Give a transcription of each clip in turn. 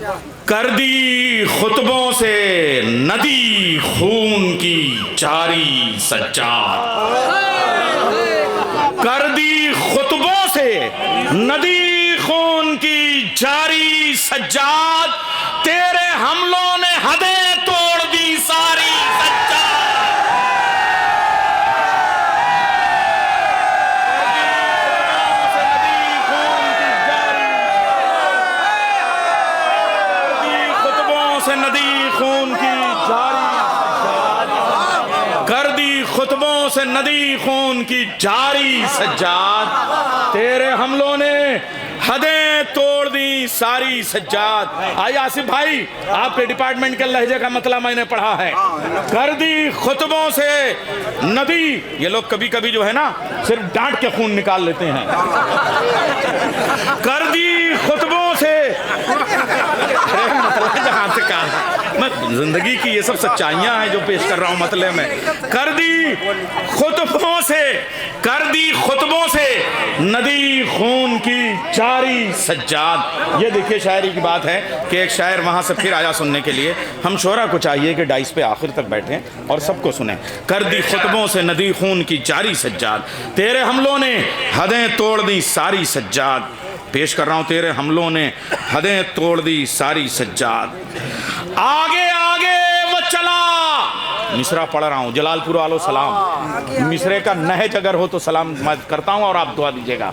कर दी खुतबों से नदी खून की जारी सज्जाद, कर दी खुतबों से नदी खून की जारी सज्जाद, तेरे हमलों ने हदें तोड़ दी सारी नदी खून की जारी, कर दी खुतबों से नदी खून की जारी सज्जाद, तेरे हमलों ने हदें तोड़ दी सारी सज्जाद। आइए आसिफ भाई, आपके डिपार्टमेंट के लहजे का मतलब मैंने पढ़ा है। कर दी खुतबों से नदी, ये लोग कभी कभी जो है ना सिर्फ डांट के खून निकाल लेते हैं। कर दी खुतबों से मतलब जहां से कहा मैं जिंदगी की ये सब सच्चाइयां हैं जो पेश कर रहा हूं मतलब में। कर दी खुतबों से, कर दी खुतबों से नदी खून की जारी सज्जाद। ये देखिए शायरी की बात है कि एक शायर वहां से फिर आया सुनने के लिए। हम शोरा को चाहिए कि डाइस पे आखिर तक बैठें और सबको सुने। कर दी खुतबों से नदी खून की जारी सज्जाद, तेरे हमलों ने हदें तोड़ दी सारी सज्जाद। पेश कर रहा हूं, तेरे हमलों ने हदें तोड़ दी सारी सज्जाद। आगे आगे वो चला, मिसरा पढ़ रहा हूं, जलालपुर वालों सलाम। मिसरे का नहज अगर हो तो सलाम मैं करता हूं और आप दुआ दीजिएगा।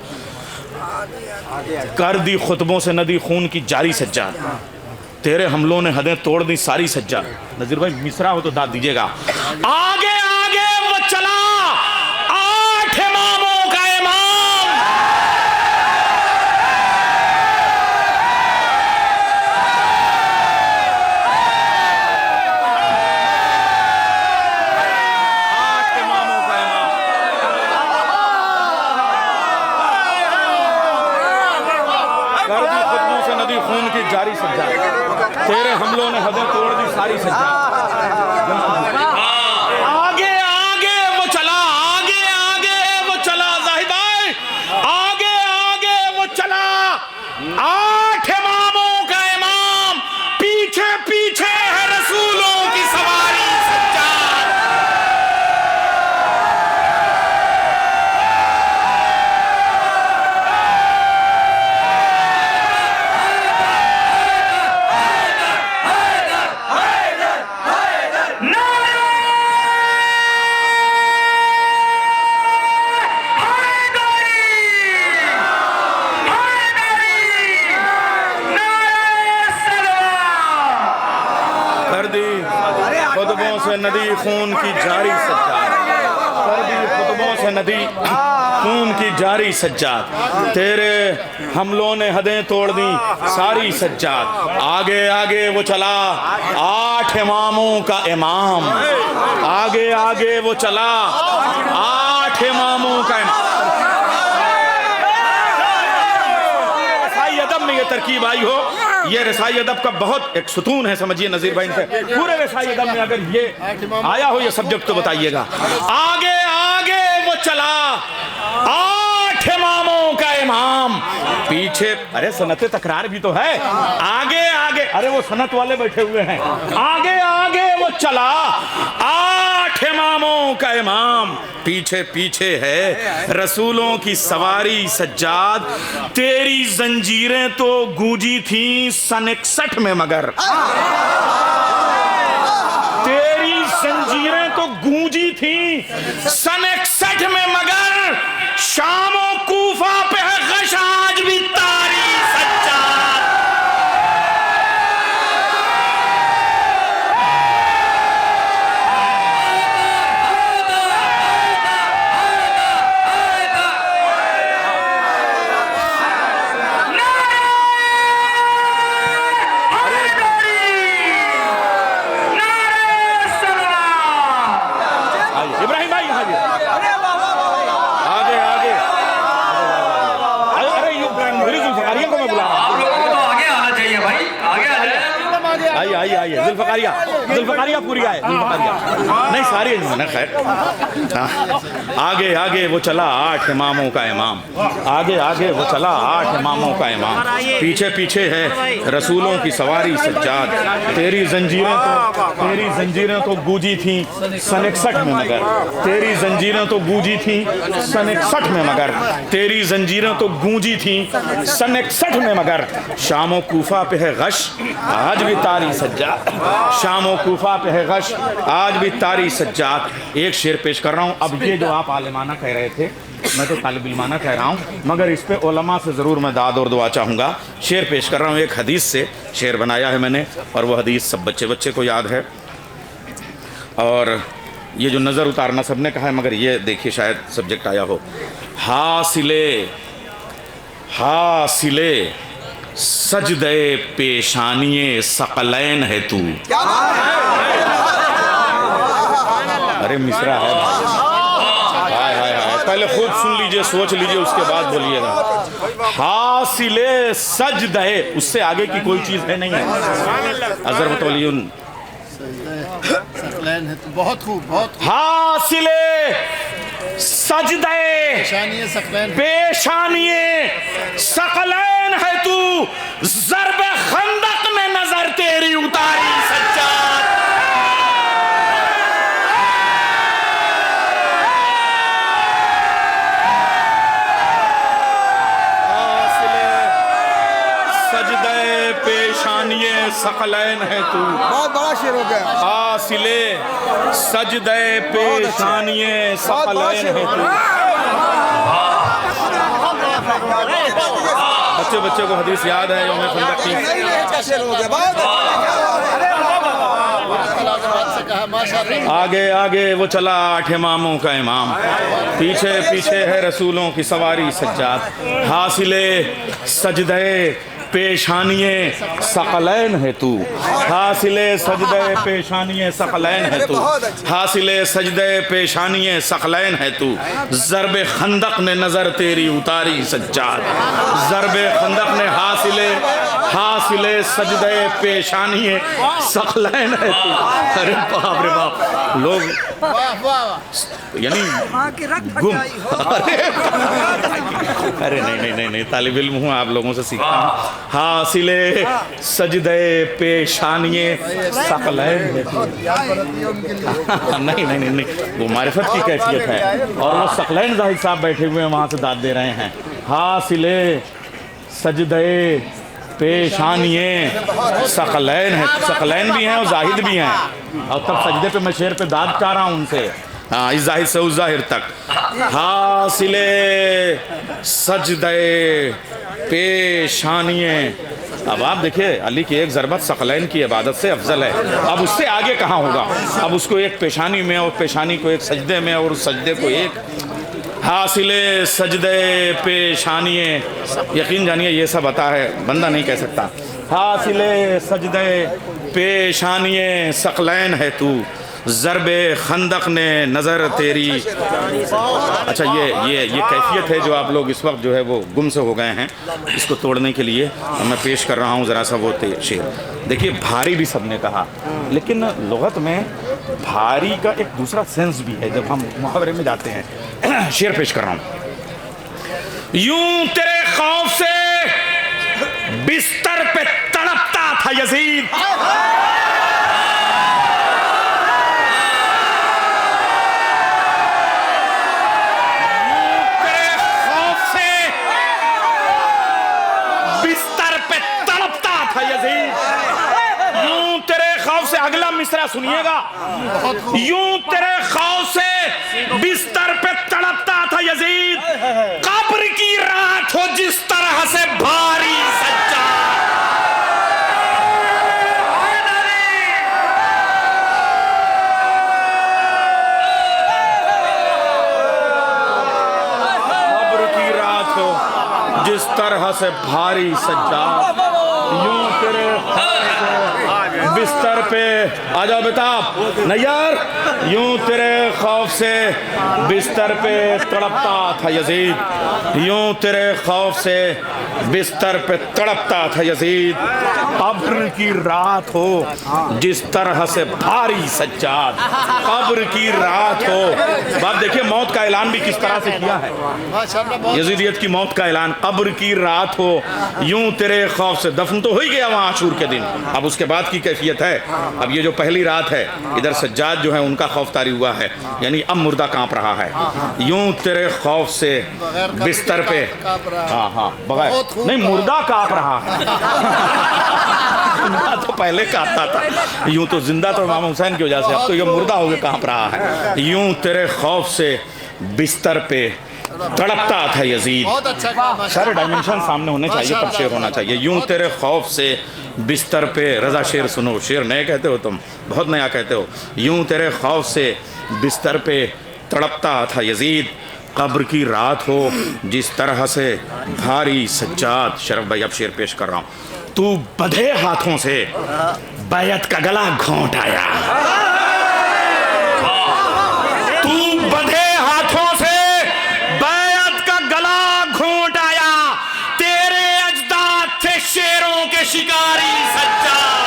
कर दी खुतबों से नदी खून की जारी सज्जाद, तेरे हमलों ने हदें तोड़ दी सारी सज्जाद। नजीर भाई मिसरा हो तो दाद दीजिएगा। आगे आगे वो चला, 8 इमामों का इमाम, खून की जारी सज्जाद, तेरे हमलों ने हदें तोड़ दी सारी सज्जाद। आगे आगे वो चला, आगे आगे वो चला जाहिद भाई, आगे आगे वो चला, 8 इमामों का इमाम, पीछे पीछे है रसूलों की सवारी सज्जाद। खुतबों से नदी खून की जारी सज्जाद, कर दी खुतबों से नदी खून की जारी सज्जाद, तेरे हमलों ने हदें तोड़ दी सारी सज्जाद। आगे आगे वो चला, 8 इमामों का इमाम, आगे आगे वो चला, 8 इमामों का इमाम। अदब में ये तरकीब आई हो, ये रसाई अदब का बहुत एक सुतून है, समझिए नजीर भाई से। पूरे रसाई अदब में अगर ये आया हो ये सब्जेक्ट तो बताइएगा। आगे आगे वो चला, 8 इमामों का इमाम, पीछे, अरे सनते तकरार भी तो है। आगे आगे, अरे वो सनत वाले बैठे हुए हैं। आगे आगे वो चला, 8 इमामों का इमाम, पीछे पीछे है रसूलों की सवारी सज्जाद। तेरी जंजीरें तो गूंजी थी सन 61 में, मगर तेरी जंजीरें तो गूंजी थी सन 61 में, मगर शाम और कूफा पे है गश आज भी तारी सज्जाद। इब्राहिम भाई यहाँ आगे आगे, अरे को मैं बुला रहा हूँ। आप लोगों को तो आगे आना चाहिए भाई, आगे आ जाए। आइए आइए आइए, जुल्फकारिया पूरी आए, जुल्फकारिया नहीं सारी ना, खैर। आगे आगे वो चला 8 इमामों का इमाम, आगे आगे वो चला 8 इमामों का इमाम, पीछे पीछे है रसूलों की सवारी सज्जाद। तेरी जंजीरें तो गूंजी थी सन 61 में मगर, तेरी जंजीरें तो गूंजी थी सन 61 में मगर, तेरी जंजीरें तो गूंजी थी सन 61 में मगर, शामो कूफा पे है गश आज भी तारी सज्जाद, शामो कूफा पे है गश आज भी तारी सज्जाद। एक शेर पेश कर रहा हूँ। अब ये जो आप आलिमाना कह रहे थे, मैं तो तालिब इल्माना कह रहा हूँ, मगर इस पे उलमा से ज़रूर मैं दाद और दुआ चाहूँगा। शेर पेश कर रहा हूँ, एक हदीस से शेर बनाया है मैंने, और वो हदीस सब बच्चे को याद है। और ये जो नज़र उतारना सबने कहा है, मगर ये देखिए शायद सब्जेक्ट आया हो। हासिले सजदे पेशानिए सकलैन है तू। अरे मिसरा है भाई, हाय हाय हाय, पहले खूब सुन लीजिए, सोच लीजिए, उसके बाद बोलिएगा। हासिले सजदे, उससे आगे की कोई चीज़ है नहीं है। अज़र बतौलियुन बहुत खूब, बहुत हासिले सजदे पेशानिए सकलैन है तू, ज़र्ब खंदक में नजर तेरी उतारी सज्जाद। सजदे पेशानिए सकलैन है तू, बहुत बड़ा शेर हो गया। हासिले सजदे पेशानिए सकलैन है तू। बच्चे को हदीस याद है यौम खंदक की। आगे आगे वो चला 8 इमामों का इमाम, पीछे पीछे है रसूलों की सवारी सज्जाद। हासिले सजदे पेशानिए सकलैन है तू, हासिले सजदे पेशानिए सकलैन है तू, हासिले सजदे पेशानिए सकलैन है तू, ज़र्ब खंदक ने नज़र तेरी उतारी सज्जाद, ज़र्ब खंदक ने हासिले सजदे पेशानिए सकलैन है तू। अरे बाप रे बाप, लोग यानी गुम। अरे नहीं, तालिब इल्म हूँ, आप लोगों से सीखा हूँ। हासिले सजदे पेशानिए सकलैन है तू। नहीं, वो मारिफत की कैफियत है, और वो सकलैन जाहिद साहब बैठे हुए हैं, वहाँ से दाद दे रहे हैं। हासिले सजदे पेशानिए सकलैन है, सकलैन भी हैं और जाहिद भी हैं, और तब सजदे पे मैं शेर पे दाद चाह रहा हूँ उनसे। हाँ, इस जाहिर से उस जाहिर तक। हासिले सजदे पेशानिए। अब आप देखिए, अली की एक ज़रबत सकलैन की इबादत से अफजल है। अब उससे आगे कहाँ होगा? अब उसको एक पेशानी में, और पेशानी को एक सजदे में, और उस सजदे को एक। हासिले सजदे पेशानिए, यकीन जानिए ये सब आता है, बंदा नहीं कह सकता। हासिले सजदे पेशानिए सकलैन है तू, ज़रबे खंदक ने नज़र तेरी। अच्छा, ये कैफियत है जो आप लोग इस वक्त जो है वो गुम से हो गए हैं। इसको तोड़ने के लिए मैं पेश कर रहा हूँ ज़रा सा वो शेर। देखिए, भारी भी सबने कहा, लेकिन लुगत में भारी का एक दूसरा सेंस भी है जब हम मुहावरे में जाते हैं। शेर पेश कर रहा हूँ। यूं तेरे खौफ से बिस्तर पे तड़पता था यजीद, अगला मिसरा सुनिएगा। यूं तेरे खौफ से बिस्तर पे तड़पता था यजीद, कब्र की रात हो जिस तरह से भारी सज्जाद। कब्र की रात हो जिस तरह से भारी सज्जाद, यूं तेरे बिस्तर पे आ जाओ बेताब नैयर, यूं तेरे खौफ से बिस्तर पे तड़पता था यजीद, यूं तेरे खौफ से बिस्तर पे तड़पता था यजीद। कब्र की रात हो जिस तरह से भारी सज्जाद, कब्र की रात हो। बाप देखिए मौत का ऐलान भी किस तरह से किया है, यजीदियत की मौत का ऐलान। कब्र की रात हो यूं तेरे खौफ से, दफन तो हो ही गया वहाँ आशूर के दिन, अब उसके बाद की कैफियत है। अब ये जो पहली रात है इधर सज्जाद जो है उनका खौफ तारी हुआ है, यानी अब मुर्दा कांप रहा है। यूं तेरे खौफ से बिस्तर पे, हाँ हाँ बगैर नहीं मुर्दा कांप रहा है जिंदा तो पहले कांपता था, यूं तो जिंदा तो इमाम हुसैन की वजह से, अब तो ये मुर्दा होकर कांप रहा है। यूं तेरे खौफ से बिस्तर पे तड़पता था यजीद। सारे डायमेंशन सामने होने चाहिए तब शेर होना चाहिए। यूं तेरे खौफ से बिस्तर पे, रजा शेर सुनो, शेर नए कहते हो तुम, बहुत नया कहते हो। यूं तेरे खौफ से बिस्तर पे तड़पता था यजीद, कब्र की रात हो जिस तरह से भारी सज्जाद। शरफ भाई अब शेर पेश कर रहा हूँ। तू बंधे हाथों से बैत का गला घोंट आया, तू बंधे हाथों से बैत का गला घोंट आया, तेरे अजदाद थे शेरों के शिकारी सज्जाद।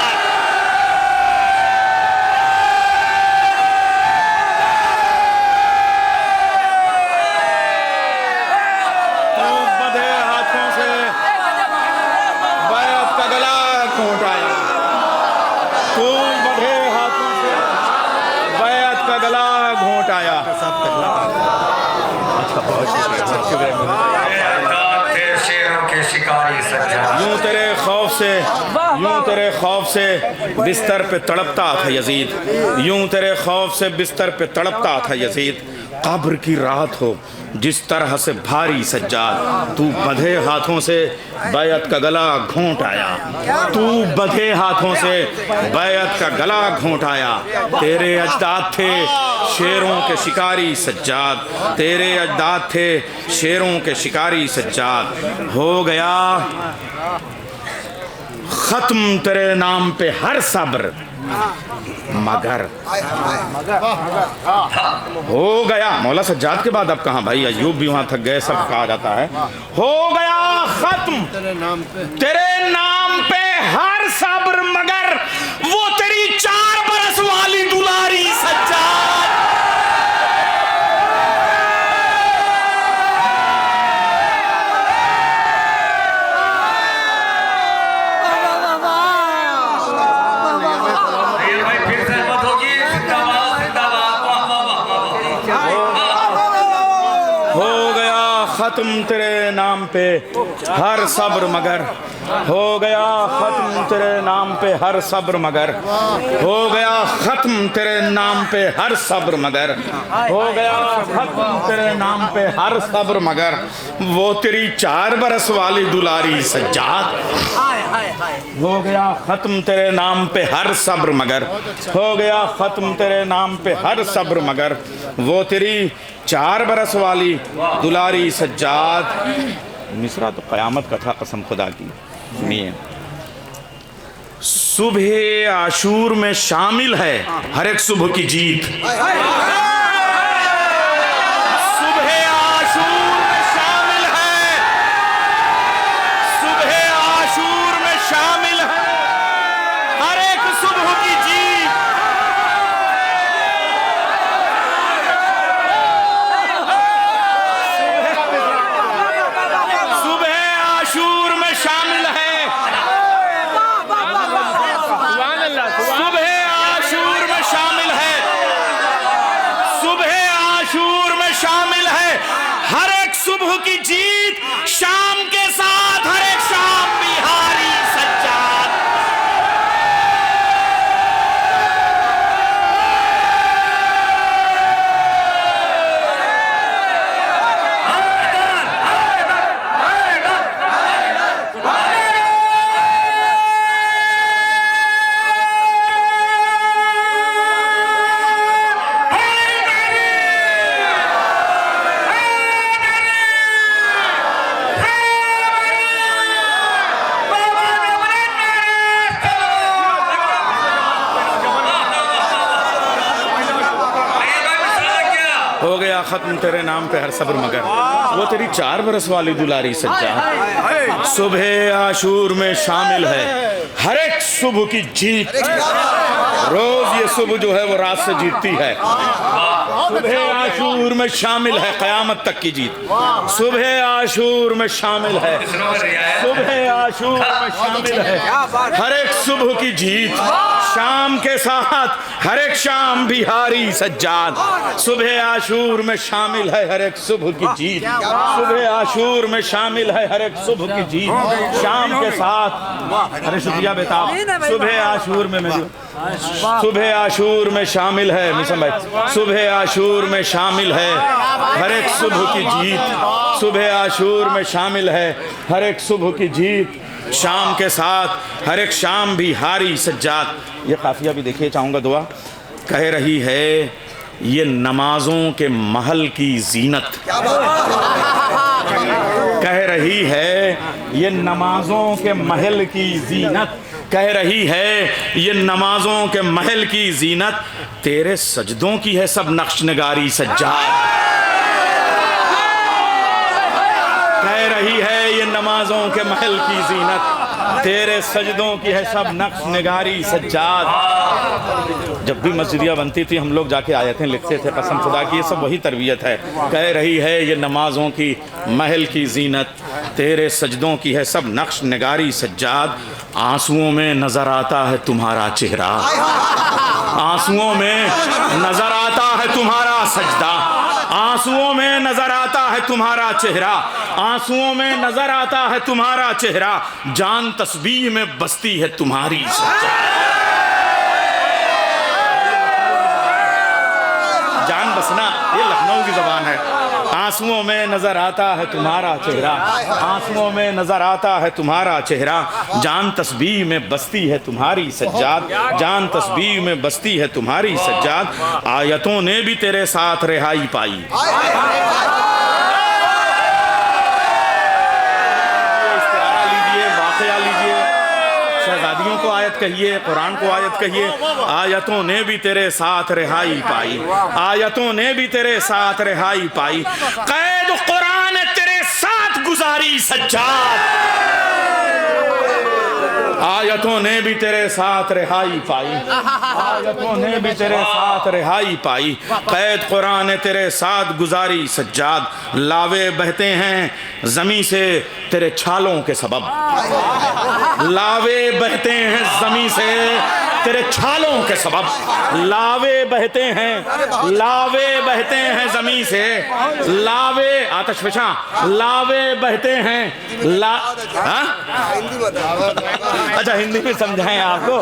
यूं तेरे खौफ से, यूं तेरे खौफ से बिस्तर पे तड़पता था यजीद, यूं तेरे खौफ से बिस्तर पे तड़पता था यजीद। कब्र की रात हो जिस तरह से भारी सज्जाद, तू बंधे हाथों से बैत का गला घोंट आया, तू बंधे हाथों से बैत का गला घोंट आया, तेरे अजदाद थे शेरों के शिकारी सज्जाद, तेरे अजदाद थे शेरों के शिकारी सज्जाद। हो गया खत्म तेरे नाम पे हर सब्र मगर, हो गया मौला सज्जाद के बाद अब कहाँ भाई, अयूब भी वहां थक गए, सब कहा जाता है। हो गया खत्म तेरे नाम पे हर सब्र मगर, वो तेरी 4 बरस वाली दुलारी सज्जाद। खत्म तेरे नाम पे हर सब्र मगर, हो गया खत्म तेरे नाम पे हर सब्र मगर, हो गया खत्म तेरे नाम पे हर सब्र मगर, हो गया खत्म तेरे नाम पे हर सब्र मगर, वो तेरी 4 बरस वाली दुलारी सज्जाद। हो गया खत्म तेरे नाम पे हर सब्र मगर, हो गया खत्म तेरे नाम पे हर सब्र मगर, वो तेरी 4 बरस वाली दुलारी सज्जाद। मिसरा तो क़यामत का था, कसम खुदा की। सुनिए, सुबह आशूर में शामिल है हर एक सुबह की जीत, सुबह आशूर में शामिल है, सुबह आशूर में शामिल है हर एक सुबह की जीत। सुबह की जीत शाम के साथ हर एक शाम बिहारी सज्जाद। हो गया खत्म तेरे नाम पे हर सब्र मगर, वो तेरी 4 बरस वाली दुलारी सज्जा। सुबह आशूर में शामिल है हर एक सुबह की जीत, रोज ये सुबह जो है वो रात से जीतती है। सुबह आशूर में शामिल है क़यामत तक की जीत, सुबह आशूर में शामिल है, सुबह आशूर में शामिल है हर एक सुबह की जीत। शाम के साथ हर एक शाम बिहारी सज्जाद, सुबह आशूर में शामिल है हर एक सुबह की जीत, सुबह आशूर में शामिल है हर एक सुबह की जीत। शाम के साथ, अरे शुक्रिया बेताब, सुबह आशूर में मेरी, सुबह आशूर में शामिल है मिसम भाई, सुबह आशूर में शामिल है हर एक सुबह की जीत, सुबह आशूर में शामिल है हर एक सुबह की जीत। शाम के साथ हर एक शाम भी हारी सज्जाद। ये काफिया भी देखिए चाहूँगा दुआ, कह रही है ये नमाजों के महल की जीनत, कह रही है ये नमाजों के महल की जीनत, कह रही है ये नमाजों के महल की जीनत, तेरे सजदों की है सब नक्श नगारी सज्जाद। कह रही है ये नमाजों के महल की जीनत, तेरे सजदों की है सब नक्श निगारी सज्जाद। जब भी मस्जिदियाँ बनती थी हम लोग जाके आयतें लिखते थे, कसम खुदा की ये सब वही तरबियत है। कह रही है ये नमाजों की महल की जीनत, तेरे सजदों की है सब नक्श निगारी सज्जाद। आंसुओं में नजर आता है तुम्हारा चेहरा, आंसुओं में नजर आता है तुम्हारा सजदा, आंसुओं में नजर आता है तुम्हारा चेहरा, आंसुओं में नजर आता है तुम्हारा चेहरा, जान तस्बीह में बसती है तुम्हारी सज्जा। जान बसना ये लखनऊ की ज़बान है। आंसुओं में नजर आता है तुम्हारा चेहरा, आंसुओं में नजर आता है तुम्हारा चेहरा, जान तस्बीह में बसती है तुम्हारी सज्जाद, जान तस्बीह में बसती है तुम्हारी सज्जाद। आयतों ने भी तेरे साथ रिहाई पाई, शहजादियों को आयत कहिए, कुरान को आयत कहिए। आयतों ने भी तेरे साथ रिहाई पाई, आयतों ने भी तेरे साथ रिहाई पाई, कैद कुरान ने तेरे साथ गुजारी सज्जाद। आयतों ने भी तेरे साथ रिहाई पाई, आयतों ने भी तेरे साथ रिहाई पाई, कैद कुरान ने तेरे साथ गुजारी सज्जाद। लावे बहते हैं जमी से तेरे छालों के सबब, लावे बहते हैं जमी से तेरे छालों के सबब, लावे बहते हैं, लावे बहते हैं जमी से, लावे आतिश फिशा, लावे बहते हैं अच्छा हिंदी में समझाएं आपको,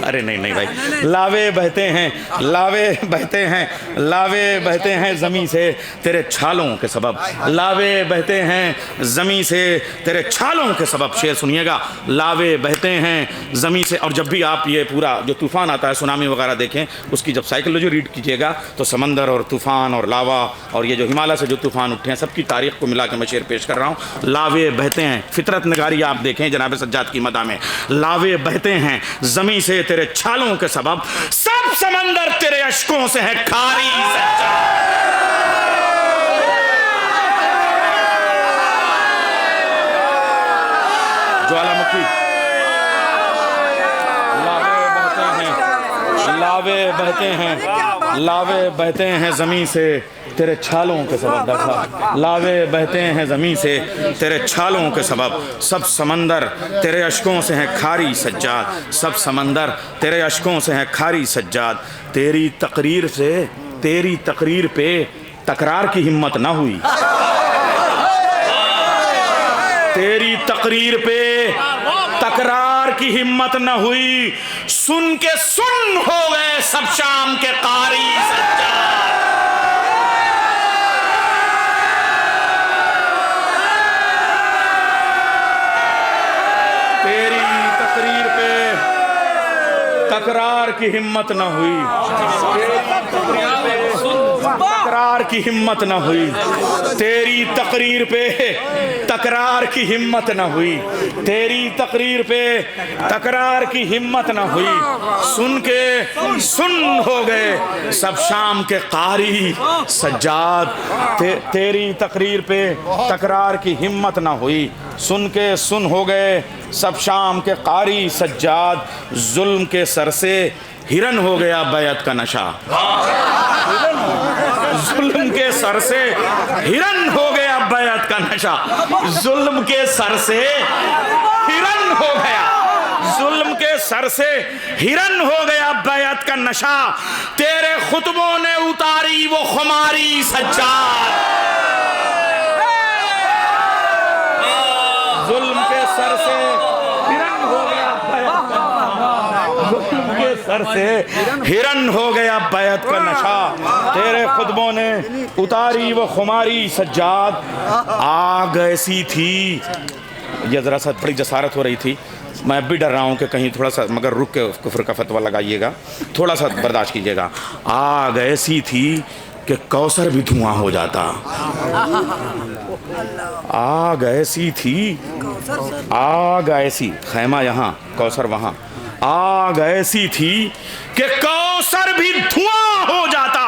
अरे नहीं नहीं भाई, लावे बहते हैं, लावे बहते हैं, लावे बहते हैं जमी से तेरे छालों के सबब, लावे बहते हैं जमी से तेरे छालों के सबब। शेर सुनिएगा, लावे बहते हैं जमी से। और जब भी आप ये पूरा जो तूफान आता है सुनामी वगैरह देखें, उसकी जब साइकोलॉजी रीड कीजिएगा तो समंदर और तूफान और लावा और ये जो हिमालय से जो तूफान उठे हैं सबकी तारीख को मिला के मैं शेर पेश कर रहा हूँ। लावे बहते हैं, फितरत नगारी आप देखें जनाब सज्जाद की मदा में, लावे बहते हैं जमी से तेरे छालों के सबब, सब समंदर तेरे अश्कों से है खारी सज्जाद। ज्वालामुखी, लावे बहते हैं, लावे बहते हैं ज़मीं से तेरे छालों के सबब, देखा, लावे बहते हैं ज़मीं से तेरे छालों के सबब, सब समंदर तेरे अश्कों से हैं खारी सज्जाद, सब समंदर तेरे अश्कों से हैं खारी सज्जाद। तेरी तकरीर से, तेरी तकरीर पे तकरार की हिम्मत ना हुई, तेरी तकरीर पे तकरार की हिम्मत न हुई, सुन के सुन हो गए सब शाम के कारी सज्जाद। तेरी तकरीर पे तकरार की हिम्मत न हुई, तेरी तकरीर पे तकरार की हिम्मत न हुई, तेरी तकरीर पे तकरार की हिम्मत न हुई, तेरी तकरीर पे तकरार की हिम्मत न हुई। सुन के सुन हो गए सब शाम के कारी सज्जाद, तेरी तकरीर पे तकरार की हिम्मत न हुई। सुन के सुन हो गए सब शाम के कारी सज्जाद, जुल्म के सर से हिरन हो गया बैत का नशा। जुल्म के सर से हिरन हो गया बैत का नशा, जुल्म के सर से हिरन हो गया, जुल्म के सर से हिरन हो गया बैत का नशा। तेरे खुतबों ने उतारी वो खुमारी सज्जाद, जुल्म के सर से हिरन हो गया बैत का नशा, जुल्म के सर से हिरन हो गया बैत का नशा। तेरे खुतबों ने उतारी वो खुमारी सज्जाद। आग ऐसी थी, ये जरा सा बड़ी जसारत हो रही थी, मैं अब भी डर रहा हूँ कि कहीं थोड़ा सा, मगर रुक के कुफ्र का फतवा लगाइएगा, थोड़ा सा बर्दाश्त कीजिएगा। आग ऐसी थी कि कौसर भी धुआं हो जाता। आग ऐसी थी, आग ऐसी, खैमा यहाँ कौसर वहाँ, आग ऐसी थी कि कौसर भी धुआं हो जाता।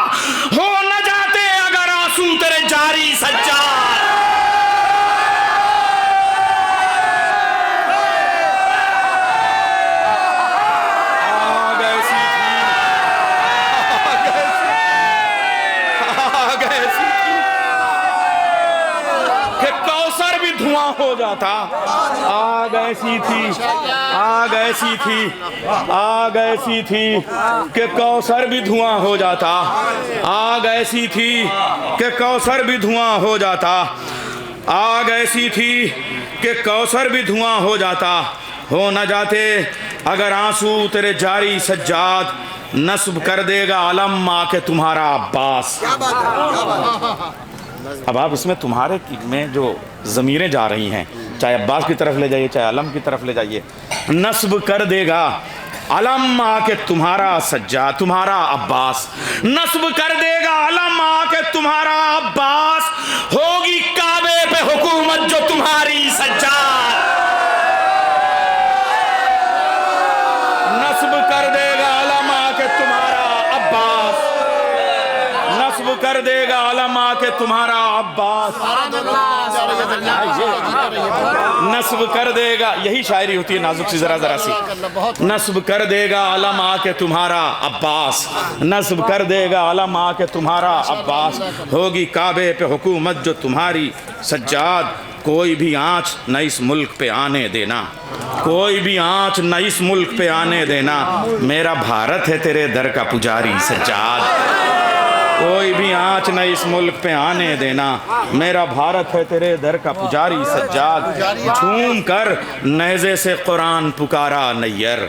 हो न जाते अगर आंसू तेरे जारी सज्जाद। आग ऐसी थी, आग ऐसी थी कि कौसर भी धुआं हो जाता। आग ऐसी थी, आग ऐसी थी, आग ऐसी थी कि कौसर भी धुआं हो जाता। आग ऐसी थी कि कौसर भी धुआं हो जाता। आग ऐसी थी कि कौसर भी धुआं हो जाता। हो न जाते अगर आंसू तेरे जारी सज्जाद, नस्ब कर देगा अलम आके तुम्हारा अब्बास। अब आप इसमें तुम्हारे में जो ज़मीरें जा रही हैं, चाहे अब्बास की तरफ ले जाइए चाहे अलम की तरफ ले जाइए, नस्ब कर देगा अलम आके तुम्हारा सज्जाद, तुम्हारा अब्बास, नस्ब कर देगा अलम आके तुम्हारा अब्बास। होगी काबे पे हुकूमत जो तुम्हारी सज्जाद, नस्ब कर देगा अलम आके तुम्हारा अब्बास, नस्ब कर देगा अलम आके तुम्हारा अब्बास, नस्ब कर देगा। यही शायरी होती है नाजुक सी, जरा जरा सी। नस्ब कर देगा अलम आके तुम्हारा अब्बास, नस्ब कर देगा अलम आके तुम्हारा अब्बास। होगी काबे पे हुकूमत जो तुम्हारी सज्जाद, कोई भी आँच न इस मुल्क पे आने देना, कोई भी आँच न इस मुल्क पे आने देना। मेरा भारत है तेरे दर का पुजारी सज्जाद, कोई भी आँच न इस मुल्क पे आने देना। मेरा भारत है तेरे दर का पुजारी सज्जाद। झूम कर नेज़े से कुरान पुकारा नैयर,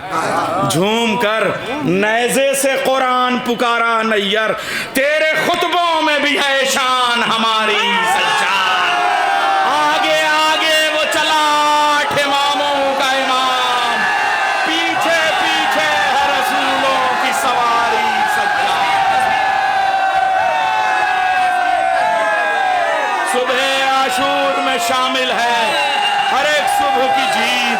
झूम कर नेज़े से कुरान पुकारा नैयर। तेरे खुतबों में भी है शान हमारी सज्जाद। आगे आगे वो चला आठ इमामों का इमाम, पीछे पीछे है रसूलों की सवारी सज्जाद। सुबह आशूर में शामिल है हर एक सुबह की जीत,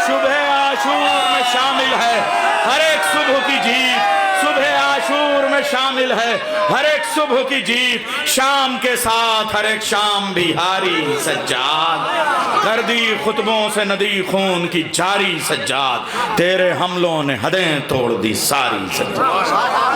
सुबह आशूर में शामिल है हर एक सुबह की जीत, सुबह आशूर में शामिल है हर एक सुबह की जीत। शाम के साथ हर एक शाम बिहारी सज्जाद, कर दी खुतबों से नदी खून की जारी सज्जाद। तेरे हमलों ने हदें तोड़ दी सारी सज्जाद।